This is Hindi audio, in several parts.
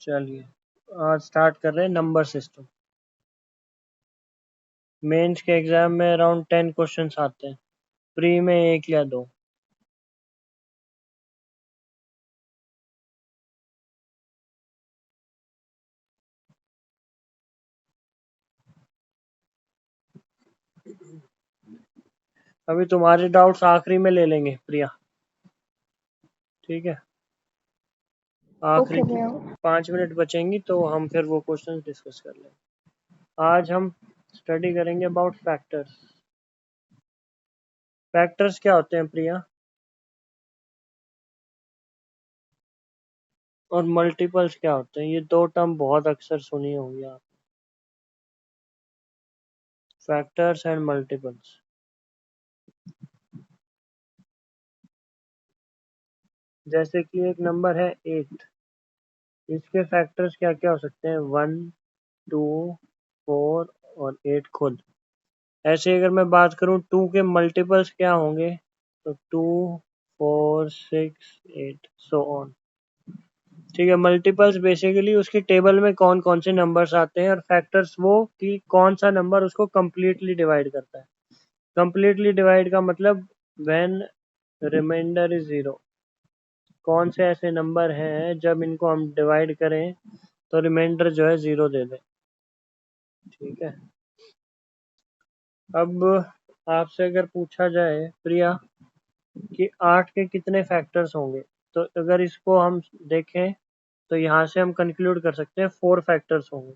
चलिए आज स्टार्ट कर रहे हैं नंबर सिस्टम। मेंस के एग्जाम में अराउंड 10 क्वेश्चंस आते हैं, प्री में 1 या 2। अभी तुम्हारे डाउट्स आखिरी में ले लेंगे प्रिया, ठीक है? आखिरी ओके की भैया। 5 मिनट बचेंगी तो हम फिर वो क्वेश्चंस डिस्कस कर लेंगे। आज हम स्टडी करेंगे अबाउट फैक्टर्स। फैक्टर्स क्या होते हैं प्रिया? और मल्टीपल्स क्या होते हैं? ये दो टर्म बहुत अक्सर सुनी होंगी आप, फैक्टर्स एंड मल्टीपल्स। जैसे कि एक नंबर है 8, इसके फैक्टर्स क्या क्या हो सकते हैं? 1, 2, 4 और 8 खुद। ऐसे अगर मैं बात करूं 2 के मल्टीपल्स क्या होंगे, तो 2, 4, 6, 8 सो ऑन। ठीक है, मल्टीपल्स बेसिकली उसकी टेबल में कौन कौन से नंबर्स आते हैं, और फैक्टर्स वो कि कौन सा नंबर उसको कंप्लीटली डिवाइड करता है। कंप्लीटली डिवाइड का मतलब व्हेन रिमाइंडर इज जीरो। कौन से ऐसे नंबर हैं जब इनको हम डिवाइड करें तो रिमाइंडर जो है जीरो दे दे। ठीक है, अब आपसे अगर पूछा जाए प्रिया कि 8 के कितने फैक्टर्स होंगे, तो अगर इसको हम देखें तो यहाँ से हम कंक्लूड कर सकते हैं 4 फैक्टर्स होंगे।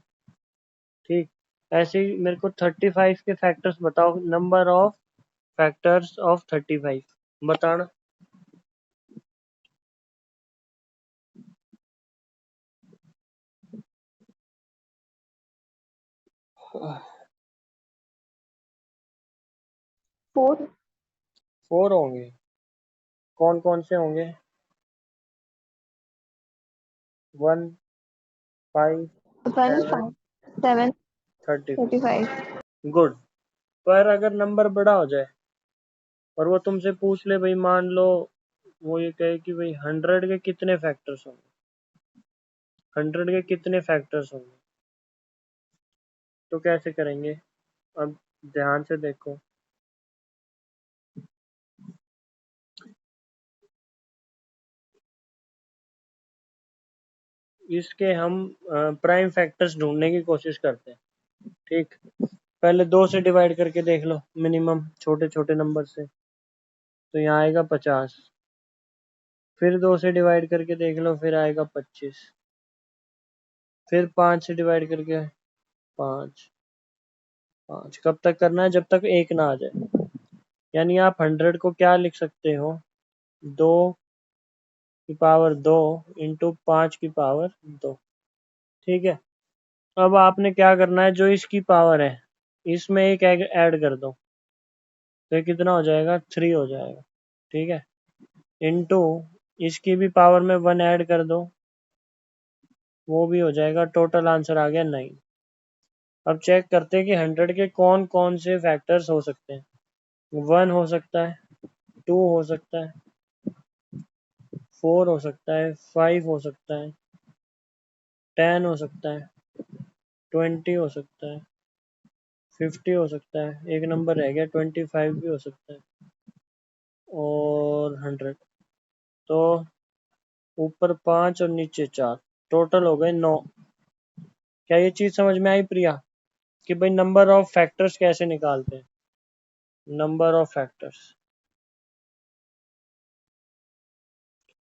ठीक, ऐसे ही मेरे को 35 के फैक्टर्स बताओ, नंबर ऑफ फैक्टर्स ऑफ 35 बताना। फोर। 4 होंगे। कौन कौन से होंगे? 1, 5, वन 7, फाइव 7 35। 35। गुड। पर अगर नंबर बड़ा हो जाए और वो तुमसे पूछ ले भाई, मान लो वो ये कहे कि भाई 100 के कितने फैक्टर्स होंगे, 100 के कितने फैक्टर्स होंगे, तो कैसे करेंगे? अब ध्यान से देखो, इसके हम प्राइम फैक्टर्स ढूंढने की कोशिश करते हैं। ठीक, पहले 2 से डिवाइड करके देख लो, मिनिमम छोटे छोटे नंबर से, तो यहाँ आएगा 50। फिर 2 से डिवाइड करके देख लो, फिर आएगा 25। फिर 5 से डिवाइड करके, 5 5 कब तक करना है? जब तक 1 ना आ जाए। यानी आप 100 को क्या लिख सकते हो? 2 की पावर 2 इंटू 5 की पावर 2। ठीक है, अब आपने क्या करना है, जो इसकी पावर है इसमें एक ऐड कर दो, तो ये कितना हो जाएगा? 3 हो जाएगा। ठीक है, इंटू इसकी भी पावर में 1 ऐड कर दो, वो भी हो जाएगा। टोटल आंसर आ गया 9। अब चेक करते हैं कि 100 के कौन कौन से फैक्टर्स हो सकते हैं। 1 हो सकता है, 2 हो सकता है, 4 हो सकता है, 5 हो सकता है, 10 हो सकता है, 20 हो सकता है, 50 हो सकता है, एक नंबर रह गया 25 भी हो सकता है, और 100। तो ऊपर 5 और नीचे 4, टोटल हो गए 9। क्या ये चीज समझ में आई प्रिया कि भाई नंबर ऑफ फैक्टर्स कैसे निकालते हैं? Number of factors,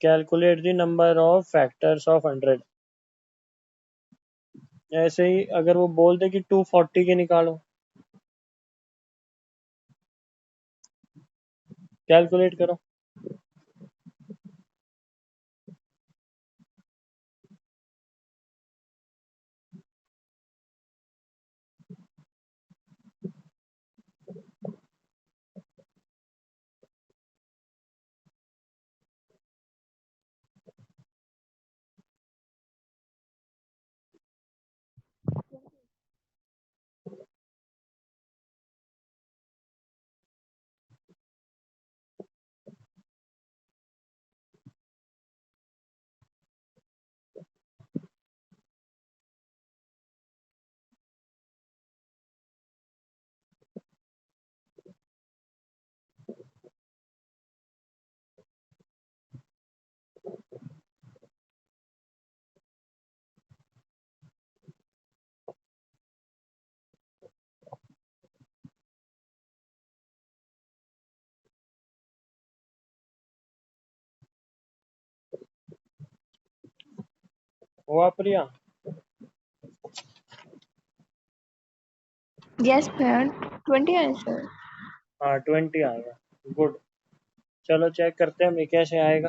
calculate the number of factors of 100। ऐसे ही अगर वो बोल दे कि 240 के निकालो, कैलकुलेट करो। हुआ प्रिया? यस भैया 20 आंसर। हाँ 20 आएगा। गुड। चलो चेक करते हैं हमें कैसे आएगा।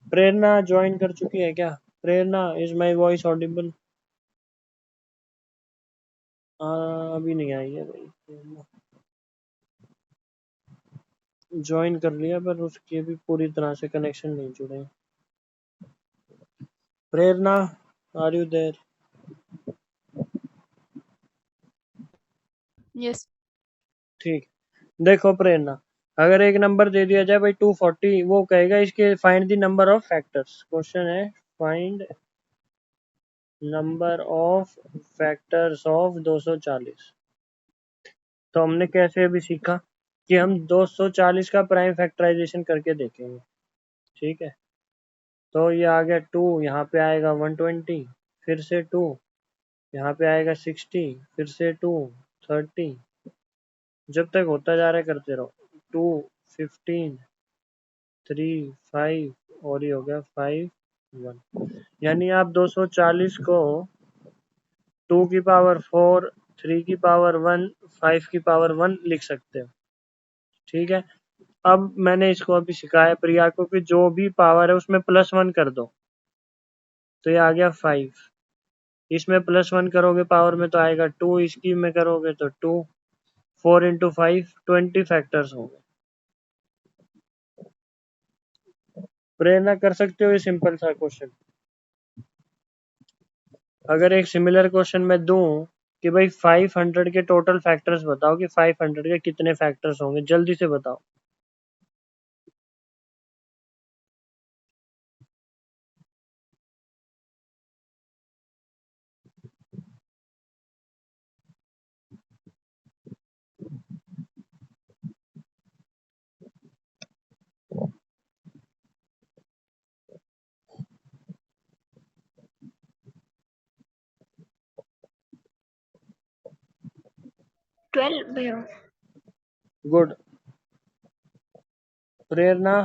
प्रेरणा ज्वाइन कर चुकी है क्या? प्रेरणा, इज माई वॉइस ऑडिबल? अभी नहीं आई है भाई। ज्वाइन कर लिया पर उसके भी पूरी तरह से कनेक्शन नहीं जुड़े। प्रेरणा, आर यू देयर? यस। ठीक। देखो प्रेरणा, अगर एक नंबर दे दिया जाए भाई 240, वो कहेगा इसके find the number of factors. Question है find number of factors of 240। तो हमने कैसे अभी सीखा कि हम 240 का प्राइम फैक्टराइजेशन करके देखेंगे। ठीक है, तो ये आ गया 2, यहाँ पे आएगा 120, फिर से 2, यहाँ पे आएगा 60, फिर से 2, 30, जब तक होता जा रहा है करते रहो। 2, 15, 3, 5 और ये हो गया 5, 1। यानी आप 240 को 2 की पावर 4, 3 की पावर 1, 5 की पावर 1 लिख सकते हो। ठीक है, अब मैंने इसको अभी सिखाया प्रिया को कि जो भी पावर है उसमें +1 कर दो, तो ये आ गया 5। इसमें +1 करोगे पावर में तो आएगा 2, इसकी में करोगे तो 2। 4 इंटू 5 20 फैक्टर्स होंगे। प्रेरणा कर सकते हो ये सिंपल सा क्वेश्चन? अगर एक सिमिलर क्वेश्चन मैं दूं कि भाई 500 के टोटल फैक्टर्स बताओ, कि 500 के कितने फैक्टर्स होंगे, जल्दी से बताओ। ट्वेल्व भैया। गुड। प्रेरणा,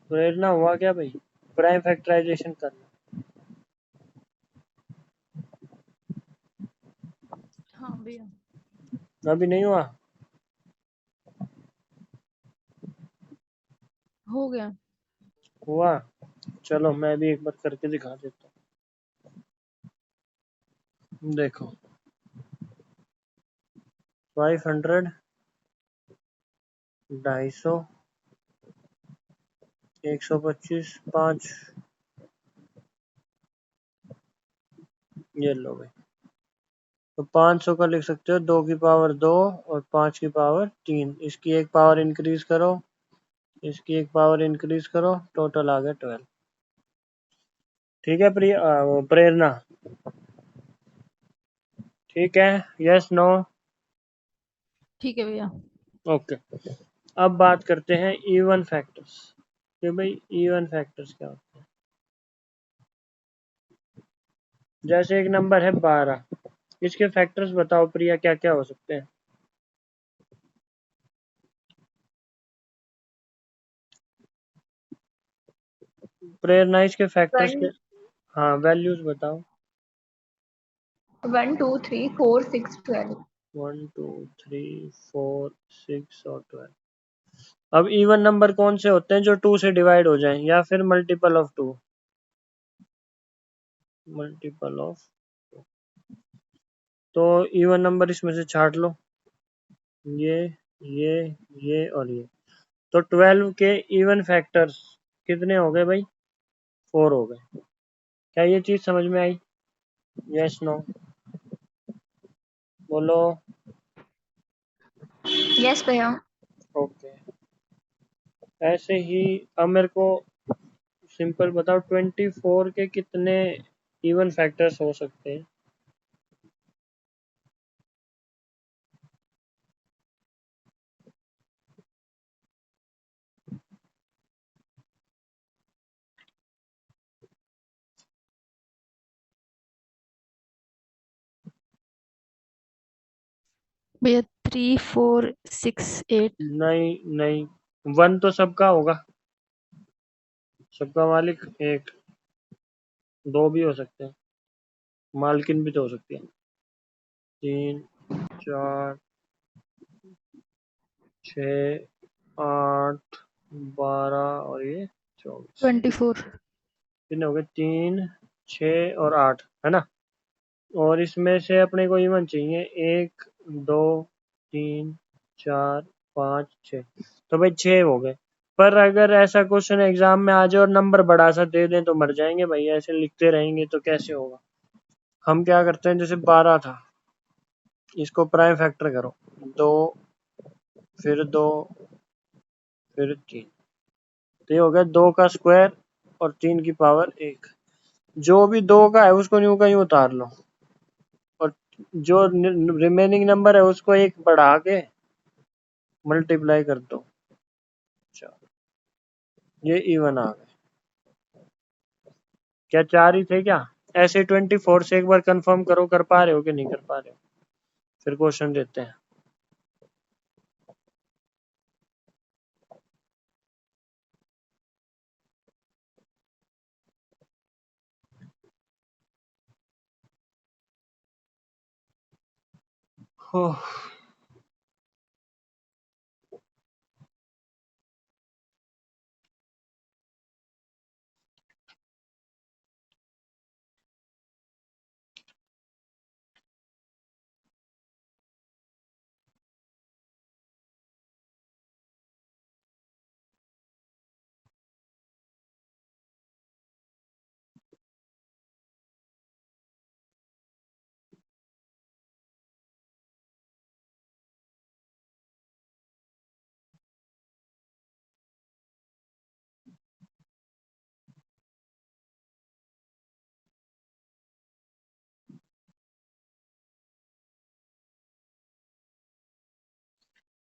प्रेरणा हुआ क्या भाई? प्राइम फैक्टराइजेशन करना। हाँ भैया। अभी नहीं हुआ? हो गया। हुआ? चलो मैं भी एक बार करके दिखा देता हूँ। देखो 500, 250, 125, 5, ये लो भाई। तो 500 का लिख सकते हो 2 की पावर 2 और 5 की पावर 3। इसकी एक पावर इंक्रीज करो, इसकी एक पावर इंक्रीज करो, टोटल आ गया 12। ठीक है प्रेरणा? ठीक है, यस नो? ठीक है भैया। ओके। अब बात करते हैं इवन फैक्टर्स, कि भाई इवन फैक्टर्स क्या होते हैं। जैसे एक नंबर है 12, इसके फैक्टर्स बताओ प्रिया, क्या क्या हो सकते हैं? प्रेरणा, इसके फैक्टर्स के, 1 हाँ वैल्यूज बताओ। 1 2 3 4 6 12। 1, 2, 3, 4, 6 और 12। अब इवन नंबर कौन से होते हैं जो 2 से डिवाइड हो जाएं, या फिर मल्टीपल ऑफ 2? Multiple of. तो इवन नंबर इसमें से छाट लो, ये ये ये और ये। तो 12 के इवन फैक्टर्स कितने हो गए भाई? 4 हो गए। क्या ये चीज समझ में आई? Yes no? बोलो। यस भैया। ओके। ऐसे ही अब मेरे को सिंपल बताओ 24 के कितने इवन फैक्टर्स हो सकते हैं? भैया 3 4 6 8। नहीं नहीं, 1 तो सबका होगा, सबका मालिक एक, 2 भी हो सकते हैं, मालकिन भी तो हो सकती है, 3 4 6 8 12 और ये 24, 24। कितने हो गए? 3 6 और 8 है ना। और इसमें से अपने को इवन चाहिए 1 2 3 4 5 6, तो भाई 6 हो गए। पर अगर ऐसा क्वेश्चन एग्जाम में आ जाए और नंबर बड़ा सा दे दें तो मर जाएंगे भाई, ऐसे लिखते रहेंगे तो कैसे होगा। हम क्या करते हैं, जैसे 12 था, इसको प्राइम फैक्टर करो, 2 फिर 2 फिर 3, तो ये हो गया 2 का स्क्वायर और 3 की पावर 1। जो भी 2 का है उसको यूं का यूं उतार लो, और जो रिमेनिंग नंबर है उसको एक बढ़ा के मल्टीप्लाई कर दो। अच्छा, ये इवन आ गए। क्या 4 ही थे क्या? ऐसे 24 से एक बार कंफर्म करो, कर पा रहे हो कि नहीं कर पा रहे हो, फिर क्वेश्चन देते हैं।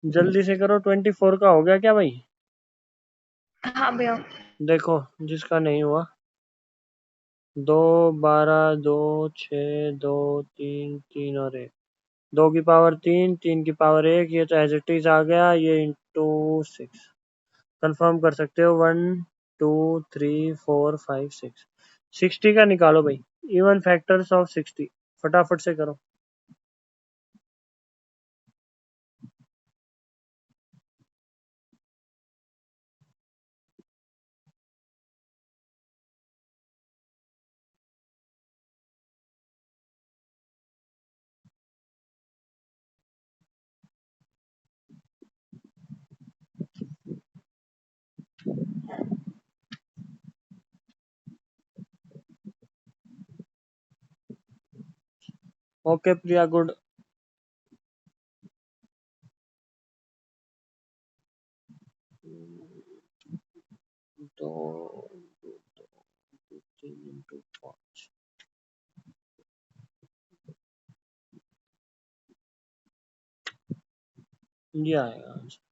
जल्दी से करो, 24 का हो गया क्या भाई? हाँ भैया। देखो जिसका नहीं हुआ, 2 12 2 6 2 3 3 और 1, 2 की पावर 3 3 की पावर 1, ये तो एज इट इज आ गया, ये इंटू 6। कंफर्म कर सकते हो, 1 2 3 4 5 6, 60 का निकालो भाई, इवन फैक्टर्स ऑफ 60, फटाफट से करो। ओके प्रिया, गुड। तो 3 into 5, ये आएगा आंसर।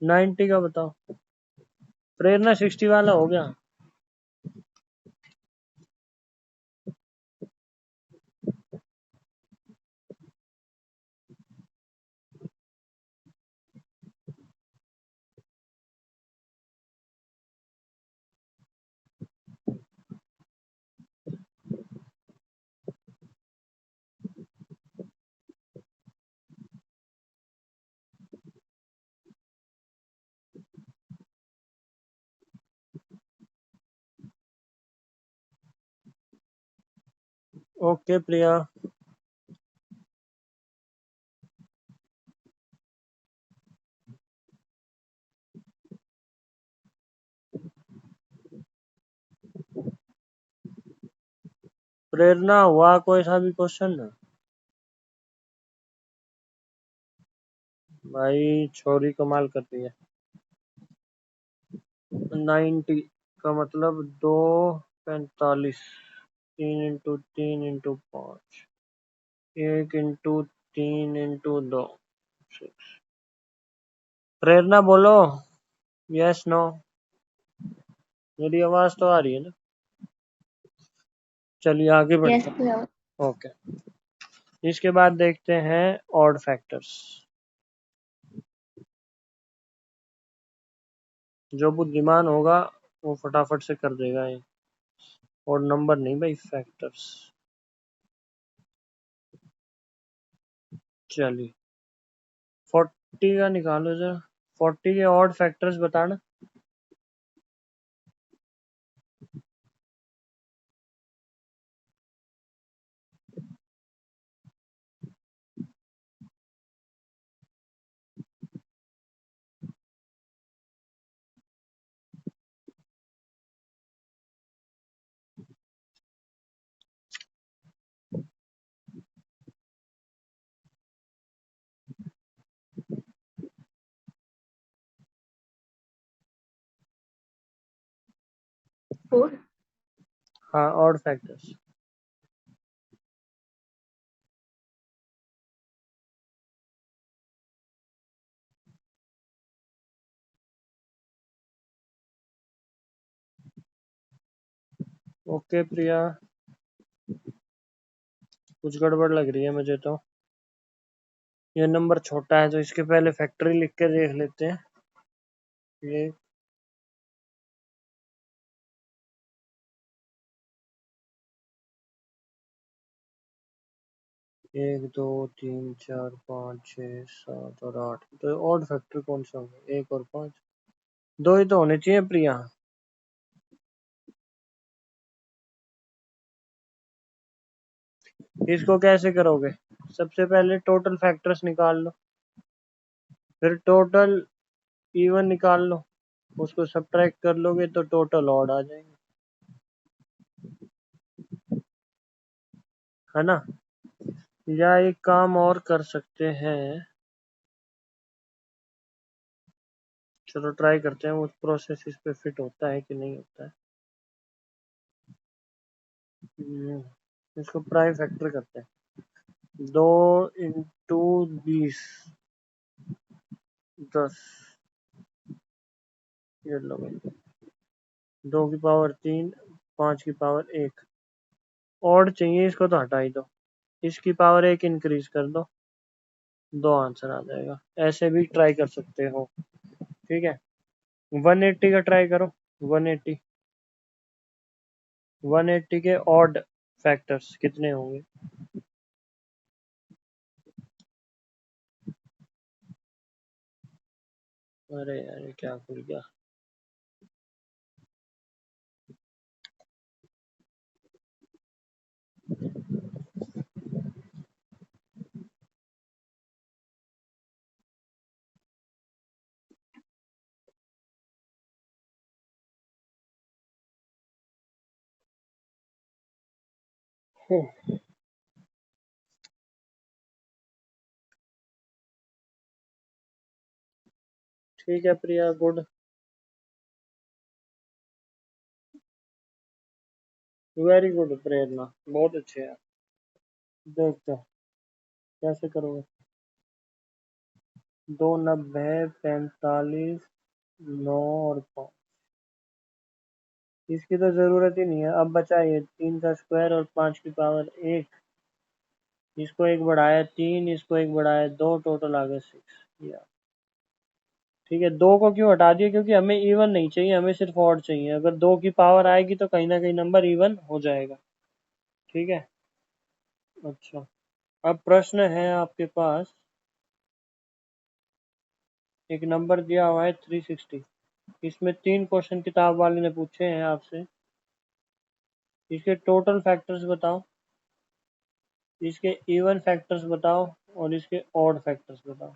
90 का बताओ। प्रेरणा 60 वाला हो गया। ओके प्रिया। प्रेरणा, हुआ कोई सा भी क्वेश्चन ना? भाई छोरी कमाल कर रही है। 90 का मतलब 245, 3 × 3 × 5, 1 × 3 × 2। प्रेरणा बोलो, यस नो? मेरी आवाज तो आ रही है ना? चलिए आगे यस बढ़ते हैं। भैया। ओके, इसके बाद देखते हैं ऑड फैक्टर्स। जो बुद्धिमान होगा वो फटाफट से कर देगा ये, और नंबर नहीं भाई, फैक्टर्स। चलिए 40 का निकालो जरा। 40 के ऑड फैक्टर्स बताना। फोर। हाँ, ऑड फैक्टर्स। ओके प्रिया, कुछ गड़बड़ लग रही है मुझे तो। ये नंबर छोटा है तो इसके पहले फैक्टरी लिख के देख लेते हैं। ये 1 2 3 4 5 6 7 और 8, तो ऑड फैक्टर कौन सा होगा? 1 और 5, दो ही तो होने चाहिए प्रिया। इसको कैसे करोगे? सबसे पहले टोटल फैक्टर्स निकाल लो, फिर टोटल इवन निकाल लो, उसको सब्ट्रैक्ट कर लोगे तो टोटल ऑड आ जाएंगे, है ना? या एक काम और कर सकते हैं, चलो ट्राई करते हैं उस प्रोसेस इस पे फिट होता है कि नहीं होता है। इसको प्राइम फैक्टर करते हैं। 2 × 20, 10। ये लो भाई, 2 की पावर 3, 5 की पावर 1। ऑड चाहिए, इसको तो हटा ही दो, इसकी पावर 1 इंक्रीज कर दो, 2 आंसर आ जाएगा। ऐसे भी ट्राई कर सकते हो, ठीक है। 180 का ट्राई करो। 180, 180 के ऑड फैक्टर्स कितने होंगे? अरे यार, ये क्या खुल गया? ठीक है प्रिया, गुड, वेरी गुड प्रेरणा, बहुत अच्छे हैं। देखते हैं कैसे करोगे। 2 90, 45, 9 और 5। इसकी तो जरूरत ही नहीं है। अब बचा ये 3 का स्क्वायर और 5 की पावर 1। इसको एक बढ़ाया 3, इसको एक बढ़ाया 2, टोटल आ गया 6 या। ठीक है, 2 को क्यों हटा दिया? क्योंकि हमें इवन नहीं चाहिए, हमें सिर्फ ऑड चाहिए। अगर 2 की पावर आएगी तो कहीं ना कहीं नंबर इवन हो जाएगा, ठीक है। अच्छा, अब प्रश्न है आपके पास, एक नंबर दिया हुआ है 360। इसमें 3 क्वेश्चन किताब वाले ने पूछे हैं आपसे। इसके टोटल फैक्टर्स बताओ, इसके इवन फैक्टर्स बताओ, और इसके ऑड फैक्टर्स बताओ।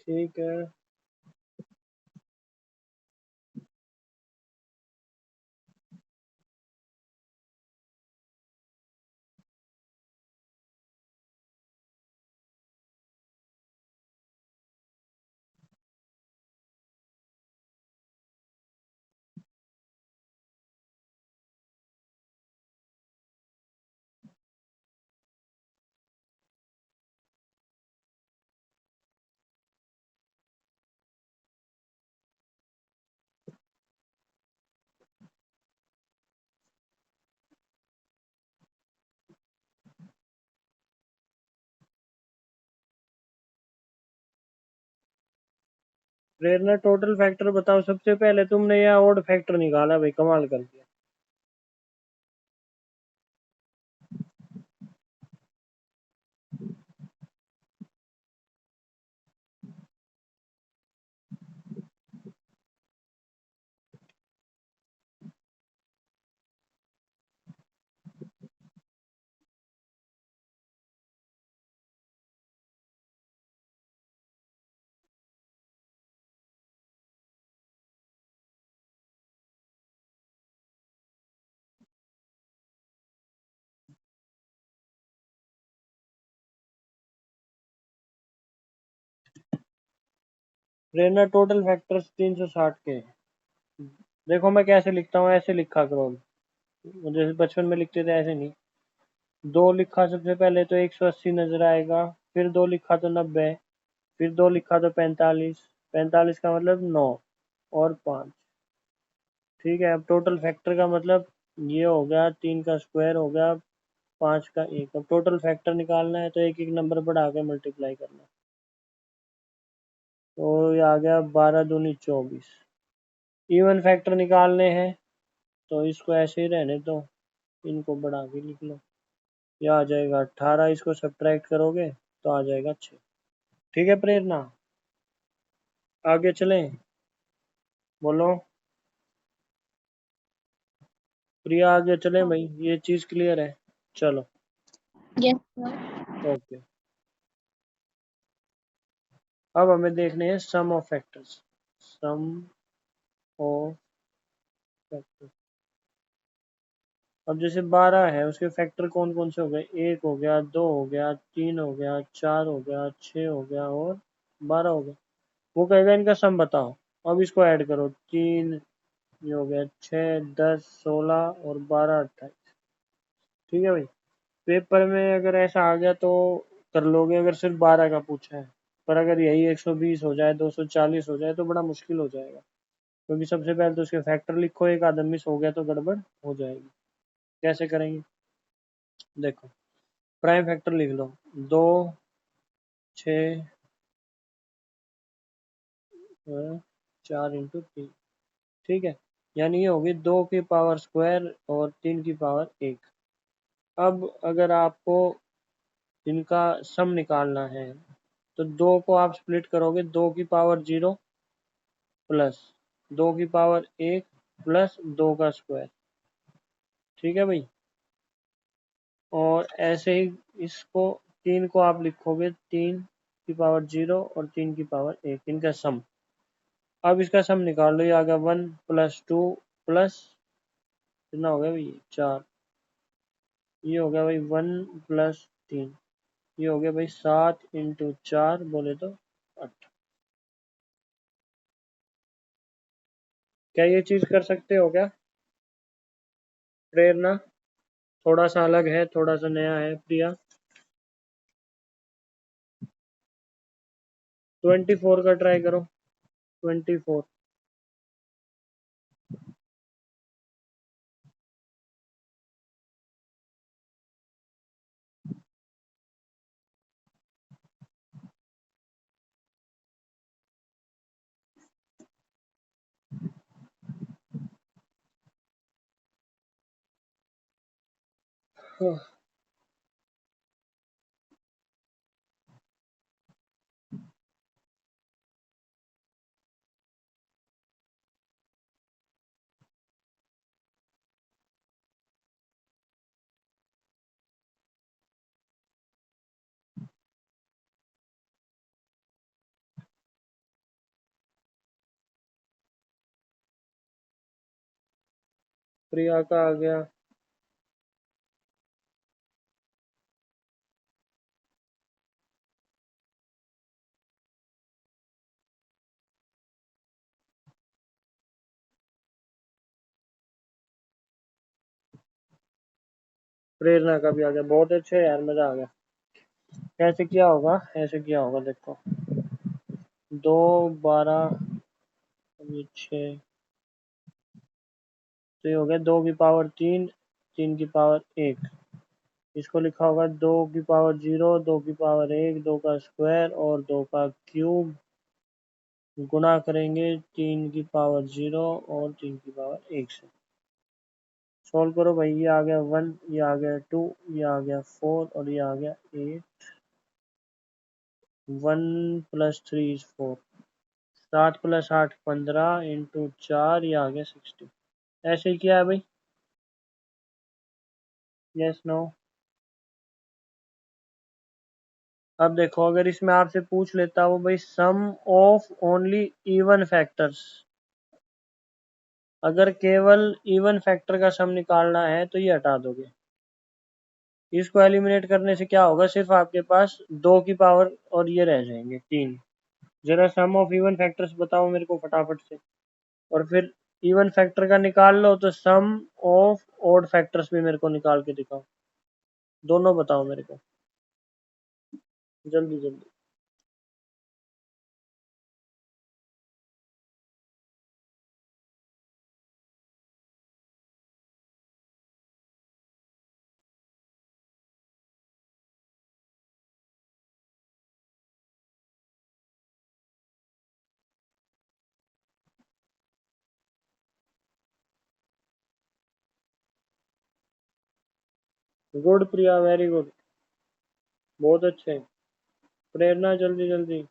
ठीक है। प्रेरणा टोटल फैक्टर बताओ। सबसे पहले तुमने यह ओड फैक्टर निकाला भाई, कमाल कर दिया। प्रेरणा टोटल फैक्टर्स 360 के। देखो मैं कैसे लिखता हूँ, ऐसे लिखा करो। जैसे बचपन में लिखते थे ऐसे नहीं। दो लिखा सबसे पहले तो 180 नजर आएगा, फिर दो लिखा तो 90, फिर दो लिखा तो 45, 45 का मतलब 9 और 5। ठीक है, अब टोटल फैक्टर का मतलब ये हो गया, 3 का स्क्वायर हो गया, 5 का 1। अब टोटल फैक्टर निकालना है तो एक एक नंबर बढ़ा के मल्टीप्लाई करना है। तो ये आ गया 12 दूनी 24। इवन फैक्टर निकालने हैं तो इसको ऐसे ही रहने दो, इनको बढ़ा के लिख लो। ये आ जाएगा 18, इसको सब्ट्रैक्ट करोगे तो आ जाएगा 6। ठीक है प्रेरणा, आगे चलें। बोलो प्रिया, आगे चलें हाँ। भाई, ये चीज क्लियर है। चलो। Yes sir. ओके। अब हमें देखने हैं sum of factors. Sum of factors. अब जैसे 12 है, उसके फैक्टर कौन कौन से हो गए? 1 हो गया, 2 हो गया, 3 हो गया, 4 हो गया, 6 हो गया और 12 हो गया। वो कहेगा इनका सम बताओ। अब इसको ऐड करो। 3 ये हो गया, 6 10 16 और 12 28। ठीक है भाई। पेपर में अगर ऐसा आ गया तो कर लोगे, अगर सिर्फ 12 का पूछा है। पर अगर यही 120 हो जाए, 240 हो जाए तो बड़ा मुश्किल हो जाएगा। क्योंकि सबसे पहले तो उसके फैक्टर लिखो, एक आदम मिस हो गया तो गड़बड़ हो जाएगी। कैसे करेंगे? देखो, प्राइम फैक्टर लिख लो। 2 6 4 × 3। ठीक है, यानी ये होगी 2 की पावर स्क्वायर और 3 की पावर 1। अब अगर आपको इनका सम निकालना है तो 2 को आप स्प्लिट करोगे, 2 की पावर 0 प्लस 2 की पावर 1 प्लस 2 का स्क्वायर। ठीक है भाई। और ऐसे ही इसको 3 को आप लिखोगे, 3 की पावर 0 और 3 की पावर 1, इनका सम। अब इसका सम निकाल लो। ये आ गया 1 प्लस 2 प्लस कितना हो गया भाई? 4। ये हो गया भाई 1 प्लस 3। ये हो गया भाई 7 × 4 बोले तो 8। क्या ये चीज कर सकते हो क्या प्रेरणा? थोड़ा सा अलग है, थोड़ा सा नया है प्रिया। 24 का ट्राई करो। 24। प्रिया का आ गया। प्रेरणा का भी आ गया। बहुत अच्छे यार, मजा आ गया। कैसे किया होगा, ऐसे किया होगा देखो। 2 12 6, तो ये हो गया 2 की पावर 3, 3 की पावर 1। इसको लिखा होगा 2 की पावर 0, 2 की पावर 1, 2 का स्क्वायर और 2 का क्यूब, गुणा करेंगे 3 की पावर 0 और 3 की पावर 1 से। सोल्व करो भाई। ये आ गया 1, ये आ गया 2, ये आ गया 4 और ये आ गया 8। 1 + 3 = 4। 7 + 8 15 इंटू 4, ये आ गया 60। ऐसे ही किया है भाई। Yes no. अब देखो, अगर इसमें आपसे पूछ लेता वो भाई sum of only even factors, अगर केवल इवन फैक्टर का सम निकालना है तो ये हटा दोगे। इसको एलिमिनेट करने से क्या होगा, सिर्फ आपके पास 2 की पावर और ये रह जाएंगे 3। जरा सम ऑफ इवन फैक्टर्स बताओ मेरे को फटाफट से। और फिर इवन फैक्टर का निकाल लो तो सम ऑफ ऑड फैक्टर्स भी मेरे को निकाल के दिखाओ। दोनों बताओ मेरे को, जल्दी जल्दी। गुड प्रिया, वेरी गुड, बहुत अच्छे। प्रेरणा जल्दी जल्दी।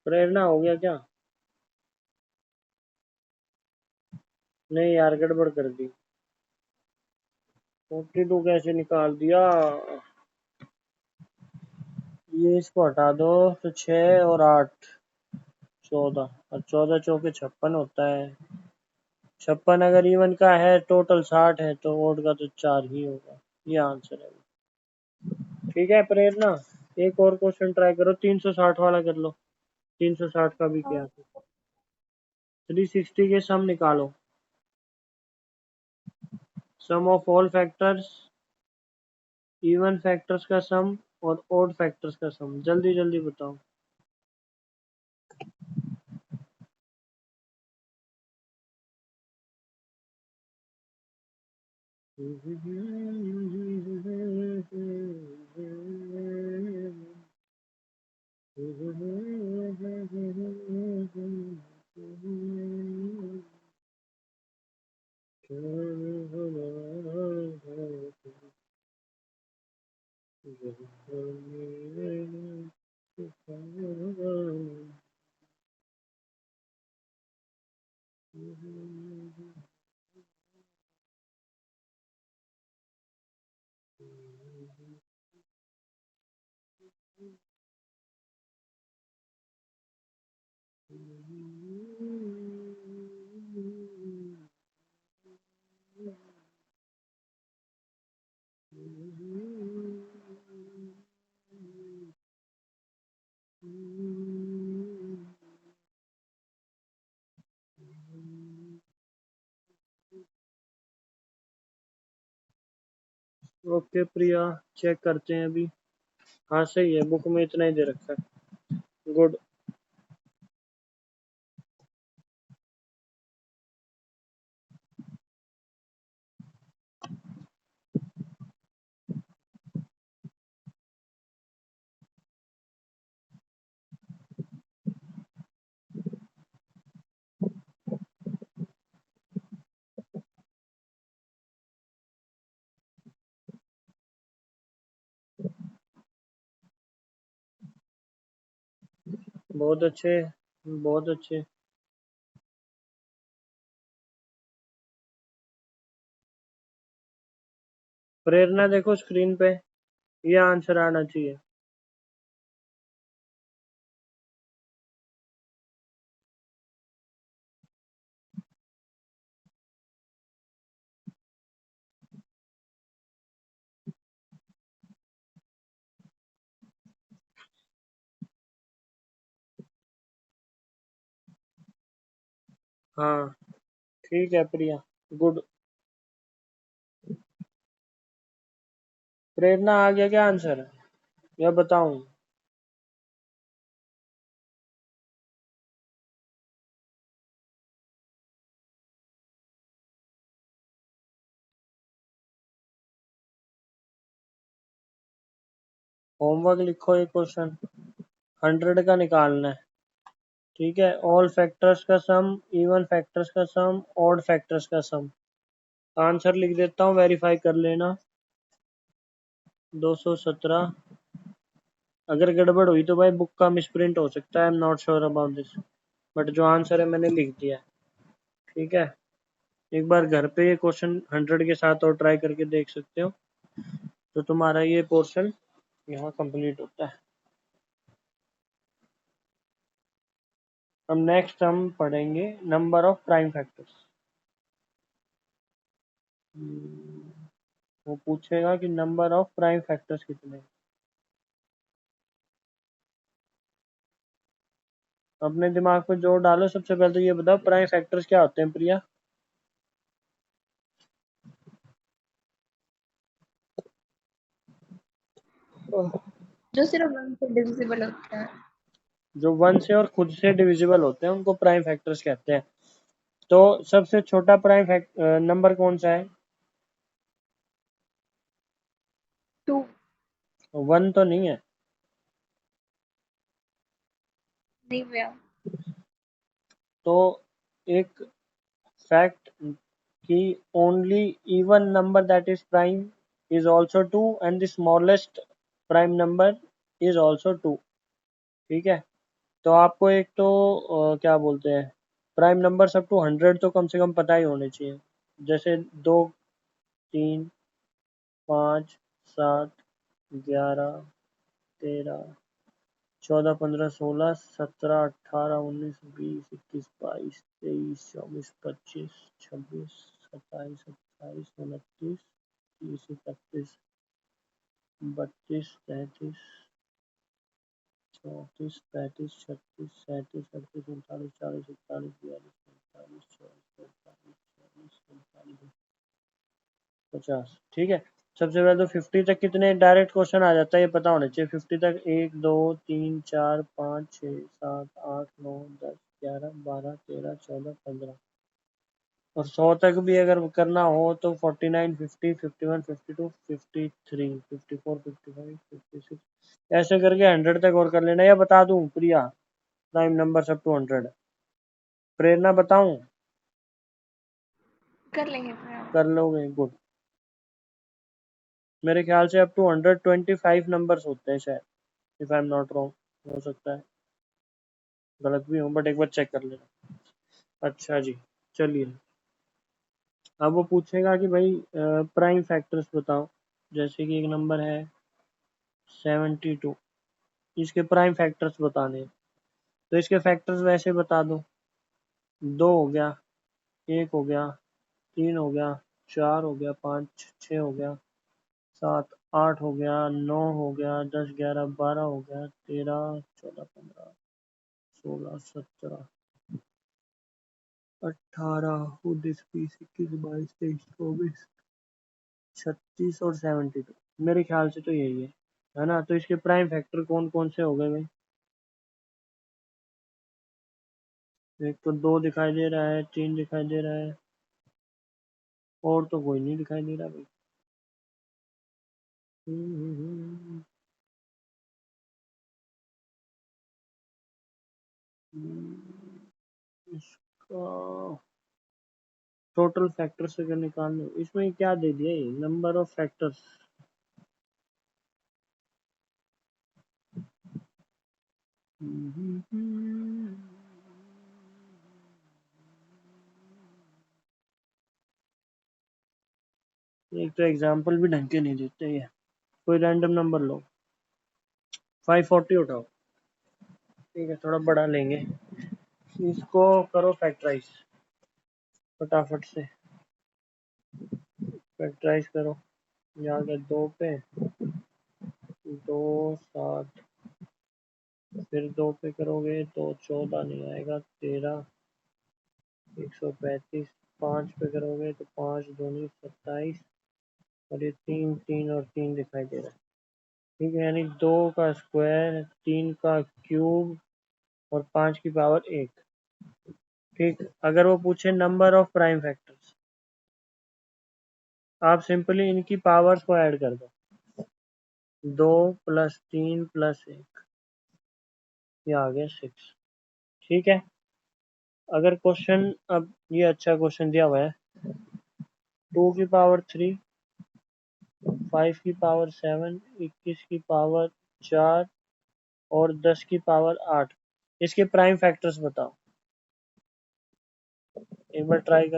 प्रेरणा हो गया क्या? नहीं यार, गड़बड़ कर दी। 42 कैसे निकाल दिया? ये इसको हटा दो तो 6 और 8 14, और 14 चौके 56 होता है। 56 अगर इवन का है, टोटल 60 है, तो ओड का तो 4 ही होगा। ये आंसर है। ठीक है प्रेरणा, एक और क्वेश्चन ट्राई करो, 360 वाला कर लो। 360 का भी किया था। 360 के सम निकालो। Sum of all factors, even factors का सम और ओड फैक्टर्स का सम, जल्दी जल्दी बताओ। ओके प्रिया, चेक करते हैं अभी। हाँ सही है, बुक में इतना ही दे रखा है। गुड। बहुत अच्छे, बहुत अच्छे। प्रेरणा देखो स्क्रीन पे, ये आंसर आना चाहिए। हाँ ठीक है प्रिया, गुड। प्रेरणा आ गया क्या आंसर, या बताऊं? होमवर्क लिखो, एक क्वेश्चन 100 का निकालना है। ठीक है, ऑल फैक्टर्स का सम, इवन फैक्टर्स का सम, ऑड फैक्टर्स का सम। आंसर लिख देता हूँ, वेरीफाई कर लेना। 217। अगर गड़बड़ हुई तो भाई बुक का मिसप्रिंट हो सकता है, I am not sure about this, but जो आंसर है मैंने लिख दिया है। ठीक है, एक बार घर पे ये क्वेश्चन 100 के साथ और ट्राई करके देख सकते हो, तो तुम्हारा ये पोर्शन यहाँ कंप्लीट होता है। अब नेक्स्ट हम पढ़ेंगे नंबर ऑफ प्राइम फैक्टर्स। वो पूछेगा कि नंबर ऑफ प्राइम फैक्टर्स कितने हैं। अपने दिमाग पे जोर डालो। सबसे पहले तो ये बताओ प्राइम फैक्टर्स क्या होते हैं प्रिया? जो सिर्फ 1 से डिविजिबल होता है। जो 1 से और खुद से डिविजिबल होते हैं उनको प्राइम फैक्टर्स कहते हैं। तो सबसे छोटा प्राइम नंबर कौन सा है? 2। 1 तो नहीं है। नहीं भैया। तो एक फैक्ट कि only even number that is prime is also 2 and the smallest prime number is also 2। ठीक है, तो आपको एक तो क्या बोलते हैं, प्राइम नंबर सब टू 100 तो कम से कम पता ही होने चाहिए। जैसे 2, 3, 5, 7, 11, 13, 14, 15, 16, 17, 18, 19, 20, 21, 22, 23, 24, 25, 26, 27, 28, 29, 30, 31, 32, 33, 34, 35, 36, 37, 38, 39, 40, 41, 42, 43, 44, 45, 46, 47, 50। ठीक है, सबसे पहले तो 50 तक कितने डायरेक्ट क्वेश्चन आ जाता है ये पता होना चाहिए। 50 तक 1, 2, 3, 4, 5, 6, 7, 8, 9, 10, 11, 12, 13, 14, 15। और 100 तक भी अगर करना हो तो 49, 50, 51, 52, 53, 54, 55, 56, ऐसे करके 100 तक और कर लेना। या बता दूं प्रिया प्राइम नंबर सब टू 100? प्रेरणा बताऊं? कर लेंगे भैया। कर लोगे, गुड। मेरे ख्याल से अप टू 125 नंबर्स होते हैं शायद, if I am not wrong. हो सकता है गलत भी हूँ, बट एक बार चेक कर लेना। अच्छा जी, चलिए। अब वो पूछेगा कि भाई प्राइम फैक्टर्स बताओ। जैसे कि एक नंबर है 72, इसके प्राइम फैक्टर्स बताने हैं। तो इसके फैक्टर्स वैसे बता दो। 2 हो गया, 1 हो गया, 3 हो गया, 4 हो गया, 5, 6 हो गया, 7, 8 हो गया, 9 हो गया, 10, 11, 12 हो गया, 13, 14, 15, 16, 17, 18, 19, 20, 21, 22, 23, 24, 36 और 72। मेरे ख्याल से तो यही है ना? तो इसके प्राइम फैक्टर कौन कौन से हो गए भाई? एक तो 2 दिखाई दे रहा है, 3 दिखाई दे रहा है, और तो कोई नहीं दिखाई दे रहा भाई। इसका टोटल फैक्टर से अगर निकालना, इसमें क्या दे दिया ये, नंबर ऑफ फैक्टर्स। एक तो एग्जाम्पल भी ढंग के नहीं देते ये। कोई रैंडम नंबर लो, 540 उठाओ, ठीक है, थोड़ा बड़ा लेंगे, इसको करो फैक्टराइज फटाफट से। फैक्टराइज करो, यहाँ गया 2 पे, 2 7, फिर 2 पे करोगे तो 14 नहीं आएगा, 13, 135, 5 पे करोगे तो 5 दूनी 27, और ये 3 3 और 3 दिखाई दे रहा है, ठीक है, यानी 2 का स्क्वायर, 3 का क्यूब और 5 की पावर 1। ठीक, अगर वो पूछे नंबर ऑफ प्राइम फैक्टर्स, आप सिंपली इनकी पावर्स को ऐड कर दो, 2 + 3 + 1, ये आ गया 6। ठीक है, अगर क्वेश्चन, अब ये अच्छा क्वेश्चन दिया हुआ है, 2 की पावर 3, 5 की पावर 7, 21 की पावर 4 और 10 की पावर 8, इसके प्राइम फैक्टर्स बताओ, एक बार ट्राई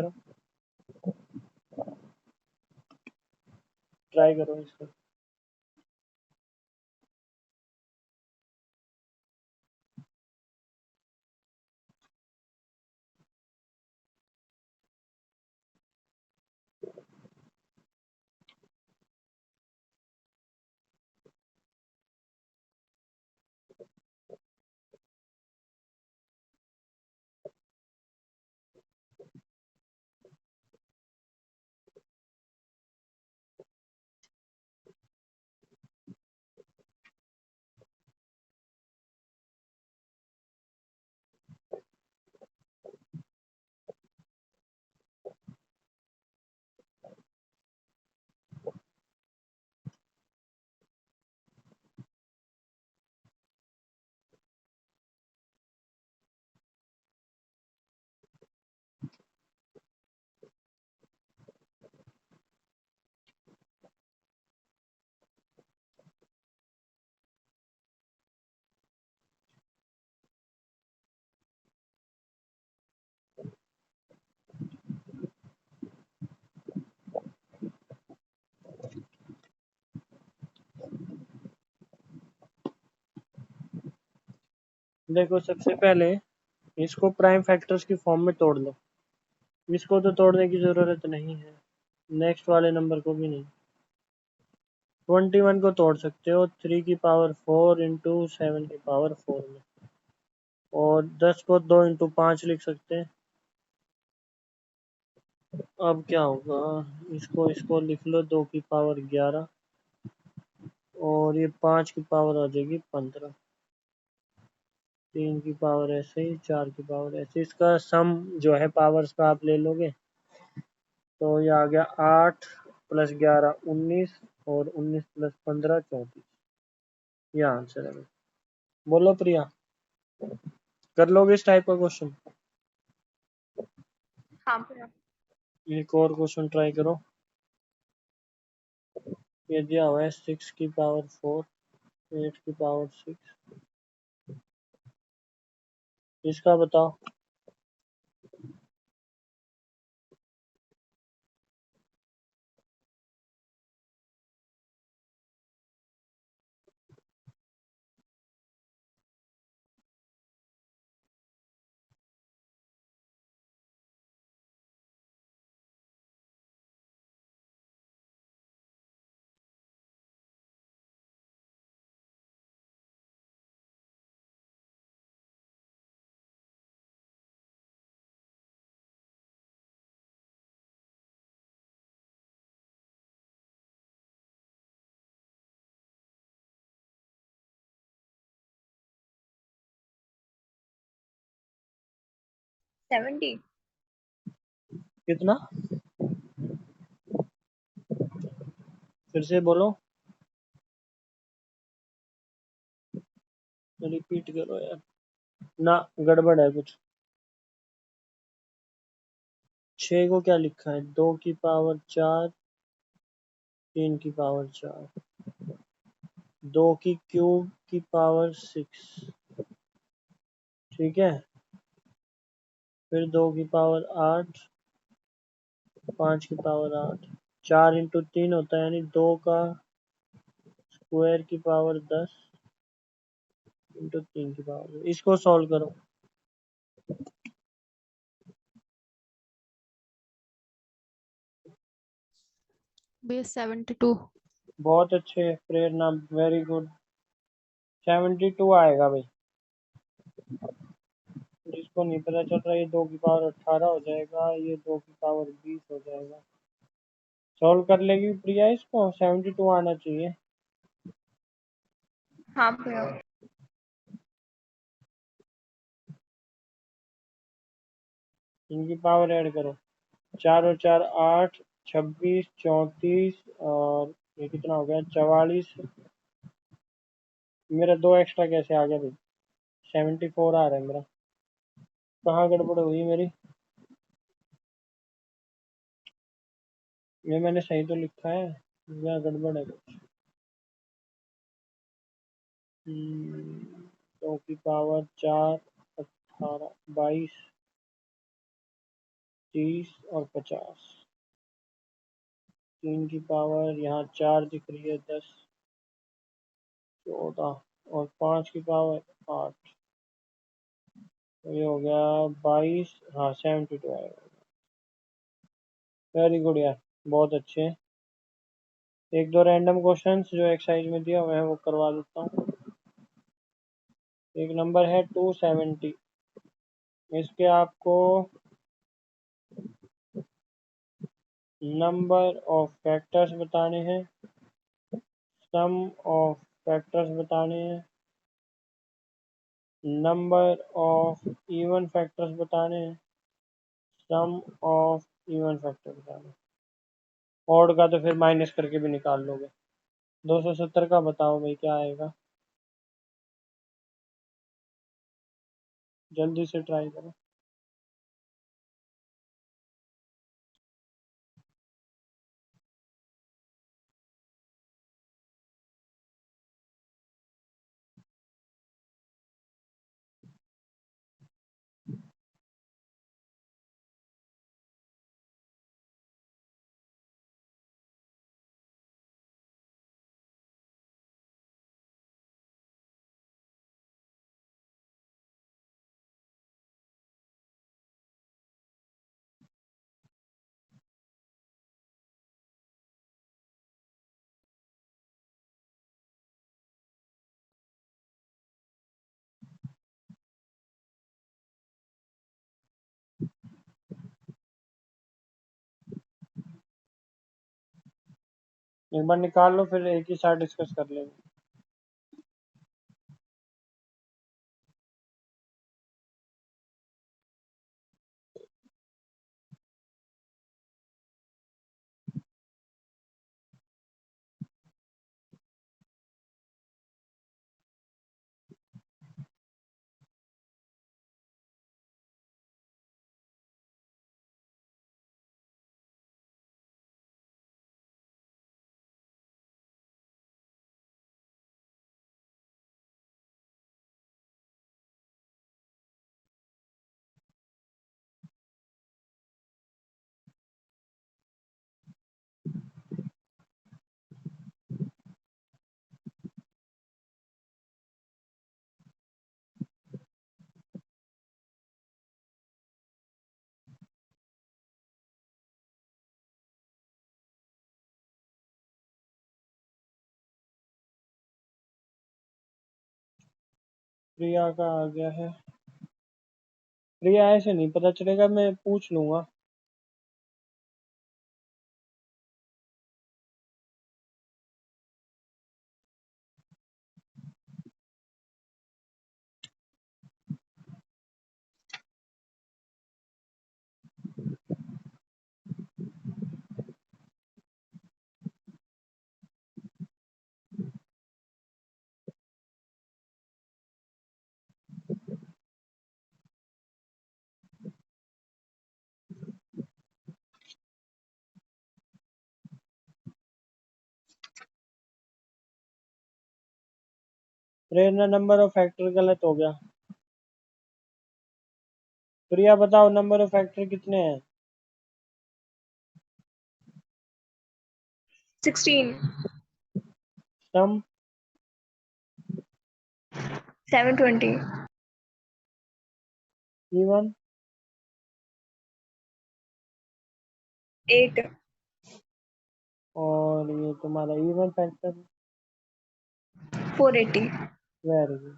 करो इसको। देखो, सबसे पहले इसको प्राइम फैक्टर्स की फॉर्म में तोड़ लो, इसको तो तोड़ने की जरूरत नहीं है, नेक्स्ट वाले नंबर को भी नहीं। 21 को तोड़ सकते हो 3 की पावर 4 इंटू 7 की पावर 4 में, और 10 को 2 इंटू 5 लिख सकते हैं। अब क्या होगा, इसको इसको लिख लो 2 की पावर 11, और ये 5 की पावर आ जाएगी 15, 3 की पावर ऐसे ही, 4 की पावर ऐसे, इसका सम जो है पावर्स का आप ले लोगे तो ये आ गया 8 + 11 19, और 19 + 15 34, ये आंसर है। बोलो प्रिया, कर लोगे इस टाइप का क्वेश्चन? हाँ भैया। एक और क्वेश्चन ट्राई करो, ये दिया हुआ है 6 की पावर 4, 8 की पावर 6, इसका बताओ। 70। कितना? फिर से बोलो, रिपीट करो यार। ना, गड़बड़ है कुछ। 6 को क्या लिखा है? 2 की पावर 4, 3 की पावर 4, 2 की क्यूब की पावर 6, ठीक है। फिर 2 की पावर 8, 5 की पावर 8, 4 इंटू 3 होता है, यानी 2 का स्क्वायर की पावर 10 इंटू 3 की पावर। इसको सॉल्व करो। बेस 72। बहुत अच्छे प्रेरणा, वेरी गुड। 72 आएगा भाई। जिसको नहीं पता चल रहा, ये 2 की पावर 18 हो जाएगा, ये 2 की पावर 20 हो जाएगा। सॉल्व कर लेगी प्रिया इसको, 72 आना चाहिए। हाँ भैया। इनकी पावर ऐड करो। 4 और 4 8, 26, 34 और ये कितना हो गया? 44। मेरा 2 एक्स्ट्रा कैसे आ गया भाई? 74 आ रहा है मेरा। कहाँ गड़बड़ हुई मेरी? ये मैंने सही तो लिखा है या गड़बड़ है कुछ? 2 की पावर 4, 18, 22, 30 और 50। 3 की पावर यहाँ 4 दिख रही है, 10, 14 और 5 की पावर 8, तो ये हो गया 22। हाँ, 72 आएगा। वेरी गुड यार, बहुत अच्छे। एक दो रैंडम क्वेश्चंस जो एक्सरसाइज में दिया हुआ है वो करवा देता हूँ। एक नंबर है 270। इसके आपको नंबर ऑफ फैक्टर्स बताने हैं, सम ऑफ फैक्टर्स बताने हैं, नंबर ऑफ इवन फैक्टर्स बताने हैं, सम ऑफ इवन फैक्टर बताने हैं। ऑड का तो फिर माइनस करके भी निकाल लोगे। 270 का बताओ भाई, क्या आएगा? जल्दी से ट्राई करो। एक बार निकाल लो, फिर एक ही साथ डिस्कस कर लेंगे। प्रिया का आ गया है। प्रिया, ऐसे नहीं पता चलेगा, मैं पूछ लूंगा। प्रेरणा नंबर ऑफ फैक्टर गलत हो गया। प्रिया बताओ नंबर ऑफ फैक्टर कितने हैं? 16, सम 720, इवन 8, और ये तुम्हारा even factor. 480, very good.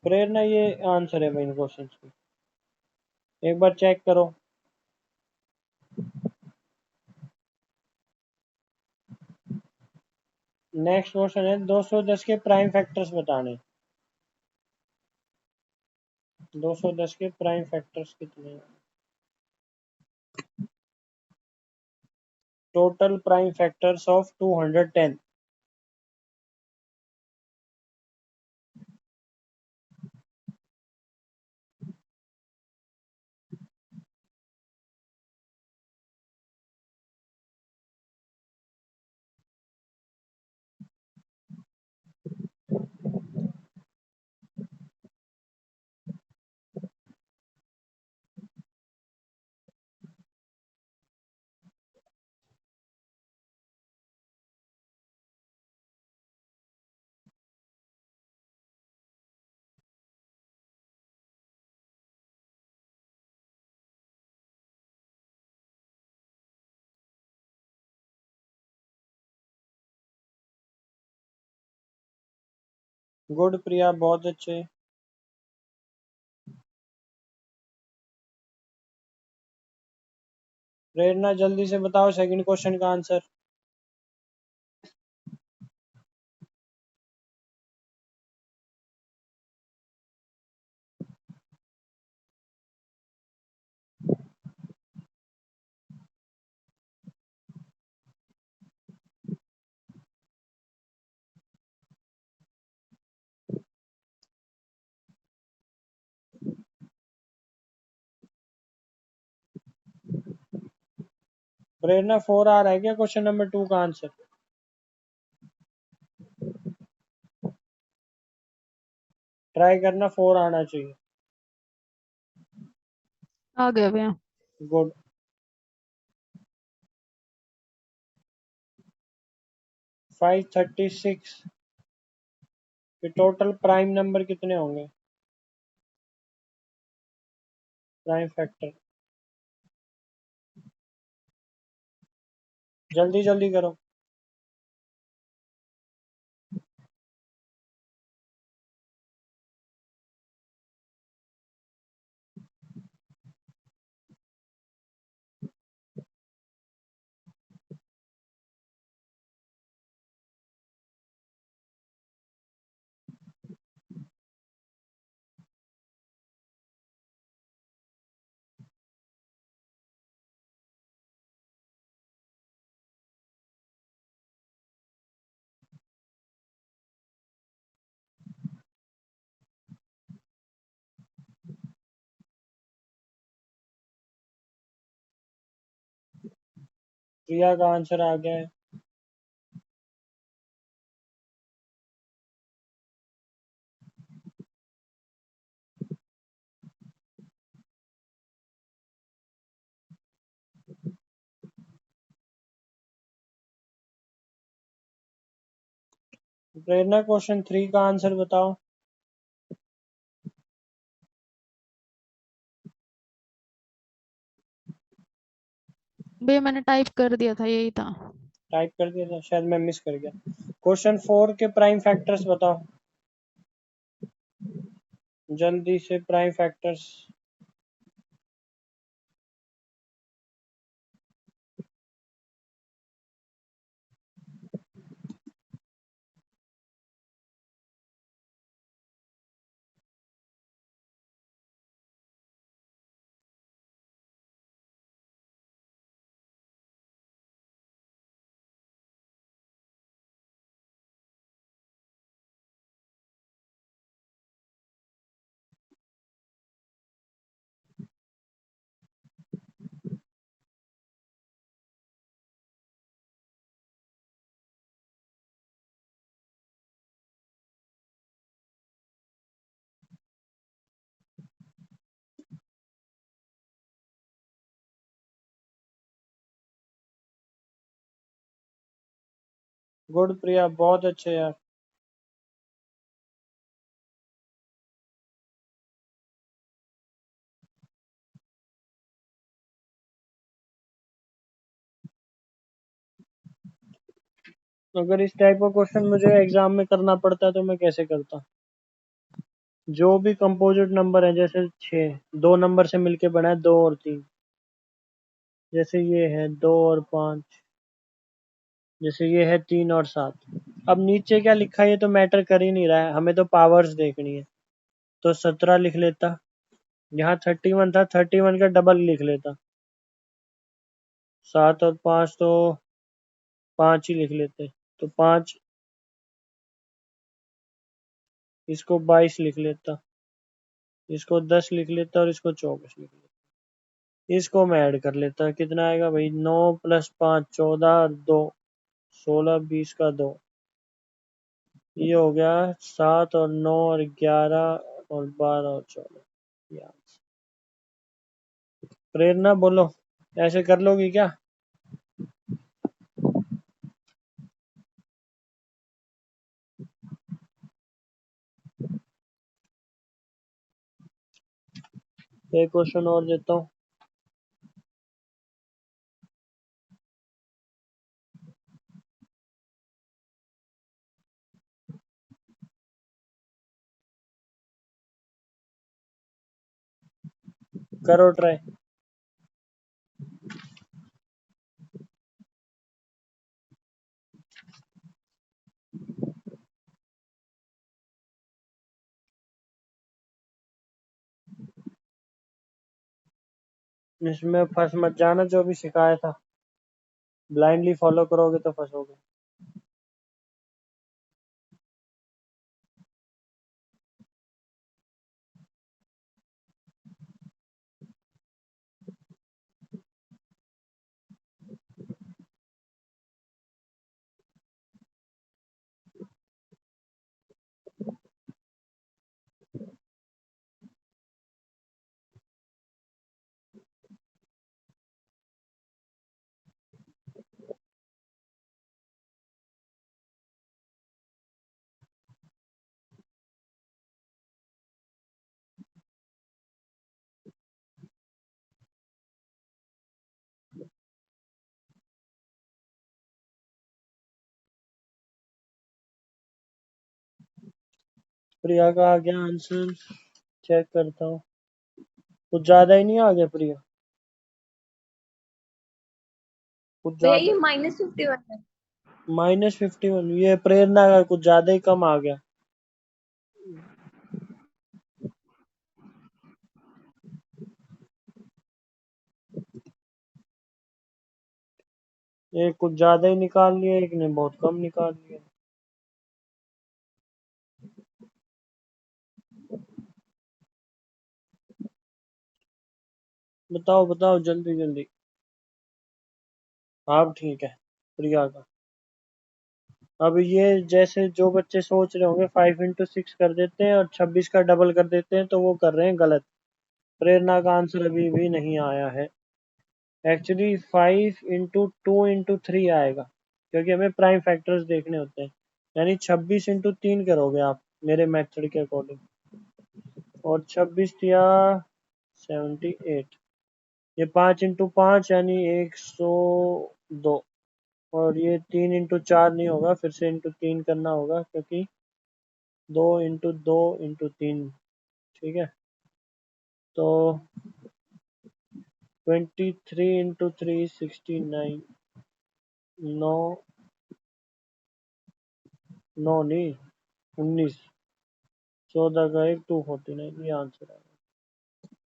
Prerna ये आंसर है भाई इन क्वेश्चन के, एक बार चेक करो। नेक्स्ट क्वेश्चन है 210 के प्राइम फैक्टर्स बताने। 210 के प्राइम फैक्टर्स कितने हैं? Total prime factors of 210। Good Priya, बहुत अच्छे। प्रेरणा जल्दी से बताओ सेकंड क्वेश्चन का आंसर। प्रेरणा 4 आ रहा है क्या क्वेश्चन नंबर 2 का आंसर? ट्राई करना, 4 आना चाहिए। आ गया भैया। गुड। 536 के टोटल प्राइम नंबर कितने होंगे? प्राइम फैक्टर, जल्दी जल्दी करो। प्रिया का आंसर आ गया है। प्रेरणा क्वेश्चन 3 का आंसर बताओ। भैया मैंने टाइप कर दिया था, यही था। टाइप कर दिया था, शायद मैं मिस कर गया। क्वेश्चन 4 के प्राइम फैक्टर्स बताओ, जल्दी से प्राइम फैक्टर्स। गुड प्रिया, बहुत अच्छे यार। अगर इस टाइप का क्वेश्चन मुझे एग्जाम में करना पड़ता तो मैं कैसे करता? जो भी कंपोजिट नंबर है, जैसे 6 दो नंबर से मिलके बना है, 2 और 3। जैसे ये है 2 और 5। जैसे ये है 3 और 7। अब नीचे क्या लिखा है ये तो मैटर कर ही नहीं रहा है, हमें तो पावर्स देखनी है। तो 17 लिख लेता। यहाँ 31 था, 31 का डबल लिख लेता। 7 और 5 तो 5 ही लिख लेते। तो 5, इसको 22 लिख लेता, इसको 10 लिख लेता और इसको 24 लिख लेता। इसको मैं ऐड कर लेता, कितना आएगा भाई? 9 + 5 14 और 2 16, 20 का 2। ये हो गया 7 और 9 और 11 और 12 और 14। प्रेरणा बोलो, ऐसे कर लोगी क्या? एक क्वेश्चन और देता हूँ। करो ट्राई। इसमें फंस मत जाना, जो भी सिखाया था ब्लाइंडली फॉलो करोगे तो फंसोगे। प्रिया का आ गया आंसर, चेक करता हूँ। कुछ ज्यादा ही नहीं आ गया प्रिया? कुछ भैया ज्यादा। ये -51 है। -51? ये प्रेरणा का कुछ ज्यादा ही कम आ गया। एक कुछ ज्यादा ही निकाल लिया, एक ने बहुत कम निकाल लिया। बताओ बताओ जल्दी जल्दी। अब ठीक है प्रिया का। अब ये जैसे जो बच्चे सोच रहे होंगे 5 × 6 कर देते हैं और 26 का डबल कर देते हैं, तो वो कर रहे हैं गलत। प्रेरणा का आंसर अभी भी नहीं आया है। एक्चुअली 5 × 2 × 3 आएगा, क्योंकि हमें प्राइम फैक्टर्स देखने होते हैं। यानी 26 × 3 करोगे आप मेरे मेथड के अकॉर्डिंग। और 26 या 78। ये 5 × 5 यानी 102। और ये 3 × 4 नहीं होगा, फिर से ×3 करना होगा, क्योंकि 2 × 2 × 3। ठीक है, तो 23 × 3 69। 9, 9 नहीं, 19। 14 का 1 249, ये आंसर है।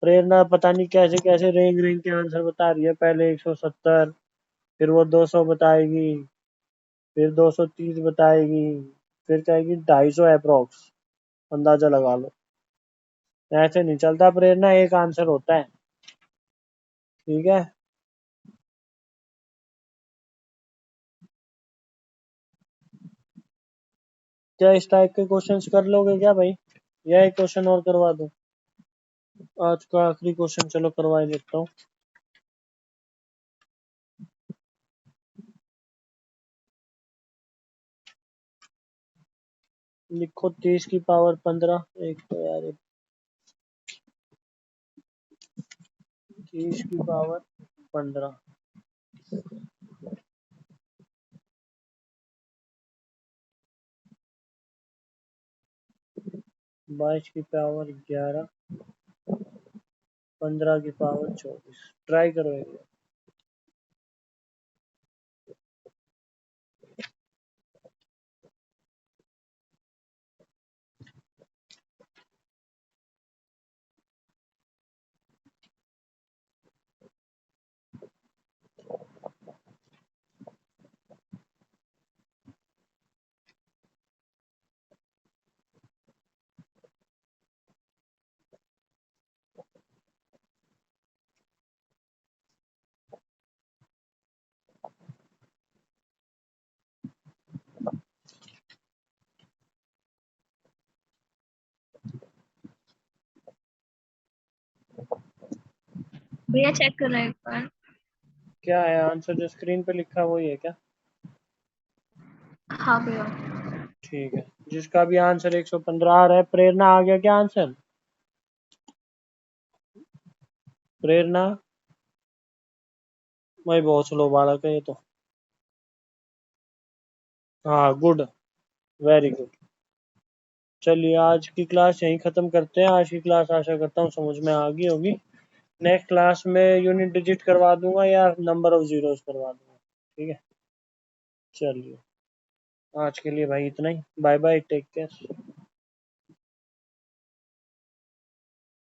प्रेरणा पता नहीं कैसे कैसे रेंग रेंग के आंसर बता रही है। पहले 170, फिर वो 200 बताएगी, फिर 230 बताएगी, फिर कहेगी 250 अप्रोक्स। अंदाजा लगा लो। ऐसे नहीं चलता प्रेरणा, एक आंसर होता है। ठीक है, क्या इस टाइप के क्वेश्चंस कर लोगे क्या भाई, या एक क्वेश्चन और करवा दूं? आज का आखिरी क्वेश्चन चलो करवा ही देता हूँ। लिखो 30 की पावर 15। एक तो यार 30 की पावर 15, 22 की पावर 11, 15 की पावर 24। ट्राई करो एक बार। भैया चेक करो एक बार। क्या है आंसर? जो स्क्रीन पे लिखा है वही है क्या? हाँ भैया। ठीक है, जिसका भी आंसर 115 आ रहा है। प्रेरणा आ गया क्या आंसर? प्रेरणा भाई बहुत स्लो बालक है ये तो। हाँ गुड, वेरी गुड। चलिए आज की क्लास यहीं खत्म करते हैं। आज की क्लास आशा करता हूँ समझ में आ गई होगी। नेक्स्ट क्लास में यूनिट डिजिट करवा दूंगा या नंबर ऑफ जीरोस करवा दूंगा। ठीक है, चलिए आज के लिए भाई इतना ही। Bye bye, take care.